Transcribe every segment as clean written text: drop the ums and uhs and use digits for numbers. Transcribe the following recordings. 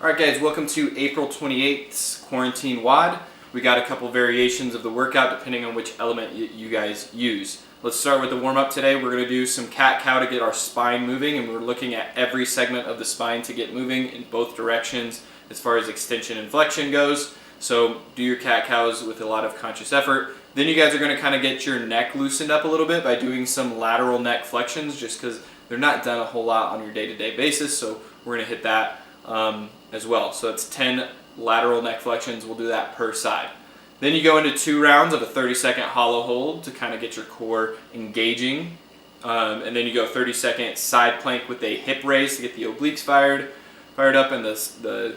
Alright guys, welcome to April 28th's Quarantine WOD. We got a couple variations of the workout depending on which element you guys use. Let's start with the warm-up today. We're going to do some cat-cow to get our spine moving, and we're looking at every segment of the spine to get moving in both directions as far as extension and flexion goes. So do your cat-cows with a lot of conscious effort. Then you guys are going to kind of get your neck loosened up a little bit by doing some lateral neck flexions, just because they're not done a whole lot on your day-to-day basis, so we're going to hit that as well. So that's 10 lateral neck flexions. We'll do that per side. Then you go into 2 rounds of a 30-second hollow hold to kind of get your core engaging. And then you go 30-second side plank with a hip raise to get the obliques fired up, and the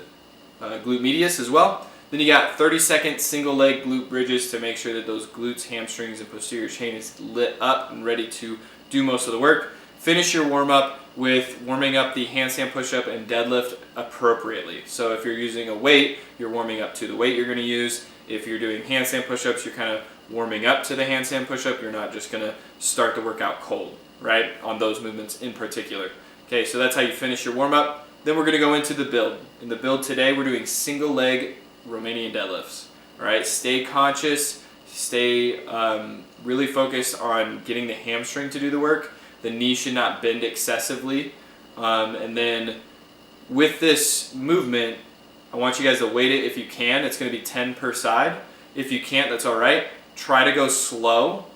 glute medius as well. Then you got 30-second single leg glute bridges to make sure that those glutes, hamstrings, and posterior chain is lit up and ready to do most of the work. Finish your warm-up with warming up the handstand push-up and deadlift appropriately. So if you're using a weight, you're warming up to the weight you're going to use. If you're doing handstand push-ups, you're kind of warming up to the handstand push-up. You're not just going to start the workout cold, right, on those movements in particular. Okay, so that's how you finish your warm-up. Then we're going to go into the build. In the build today, we're doing single leg Romanian deadlifts. All right, stay conscious, stay really focused on getting the hamstring to do the work. The knee should not bend excessively. And then with this movement, I want you guys to weight it if you can. It's going to be 10 per side. If you can't, that's all right. Try to go slow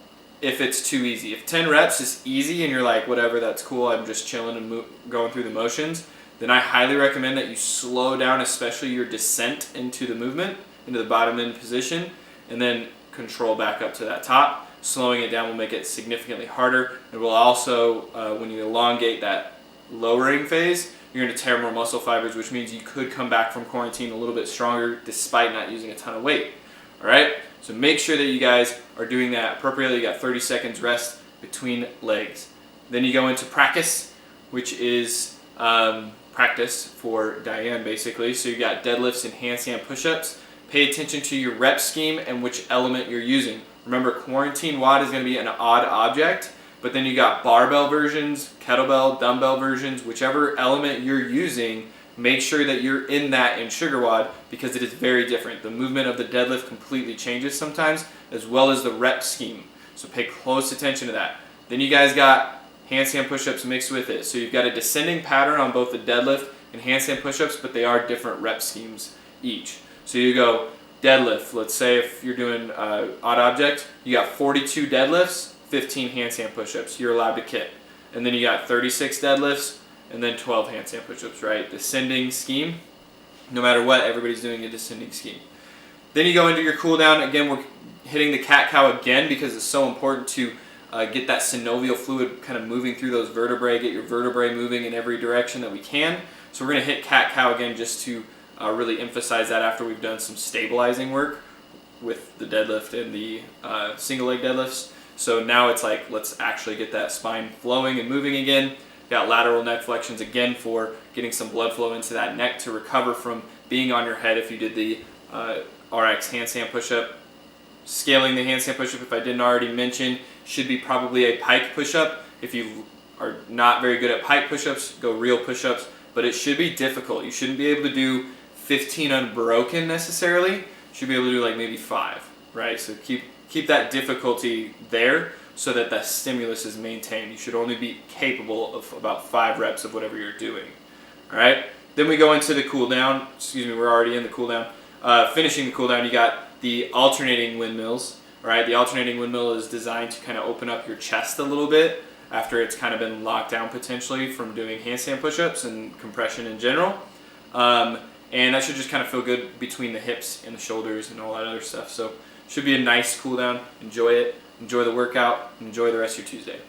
if it's too easy. If 10 reps is easy and you're like, whatever, that's cool, I'm just chilling and going through the motions, then I highly recommend that you slow down, especially your descent into the movement, into the bottom end position, and then control back up to that top. Slowing it down will make it significantly harder. It will also, when you elongate that lowering phase, you're going to tear more muscle fibers, which means you could come back from quarantine a little bit stronger despite not using a ton of weight. All right? So make sure that you guys are doing that appropriately. You got 30 seconds rest between legs. Then you go into practice, which is practice for Diane, basically. So you got deadlifts and handstand push-ups. Pay attention to your rep scheme and which element you're using. Remember, quarantine WOD is going to be an odd object, but then you got barbell versions, kettlebell, dumbbell versions, whichever element you're using, make sure that you're in that in sugar WOD because it is very different. The movement of the deadlift completely changes sometimes, as well as the rep scheme. So pay close attention to that. Then you guys got handstand push-ups mixed with it. So you've got a descending pattern on both the deadlift and handstand push-ups, but they are different rep schemes each. So you go deadlift. Let's say if you're doing odd object, you got 42 deadlifts, 15 handstand push-ups. You're allowed to kit. And then you got 36 deadlifts and then 12 handstand push-ups, right? Descending scheme. No matter what, everybody's doing a descending scheme. Then you go into your cool down. Again, we're hitting the cat-cow again because it's so important to get that synovial fluid kind of moving through those vertebrae, get your vertebrae moving in every direction that we can. So we're going to hit cat-cow again just to really emphasize that after we've done some stabilizing work with the deadlift and the single leg deadlifts. So now it's like, let's actually get that spine flowing and moving again. Got lateral neck flexions again for getting some blood flow into that neck to recover from being on your head if you did the RX handstand push-up. Scaling the handstand push-up, if I didn't already mention, should be probably a pike push-up. If you are not very good at pike push-ups, go real push-ups, but it should be difficult. You shouldn't be able to do 15 unbroken necessarily. You should be able to do like maybe 5, right? So keep that difficulty there so that the stimulus is maintained. You should only be capable of about 5 reps of whatever you're doing. All right? Then we go into the cool down. Excuse me, we're already in the cool down. Finishing the cool down, you got the alternating windmills. All right? The alternating windmill is designed to kind of open up your chest a little bit after it's kind of been locked down potentially from doing handstand push-ups and compression in general. And that should just kind of feel good between the hips and the shoulders and all that other stuff. So should be a nice cool down. Enjoy it. Enjoy the workout. Enjoy the rest of your Tuesday.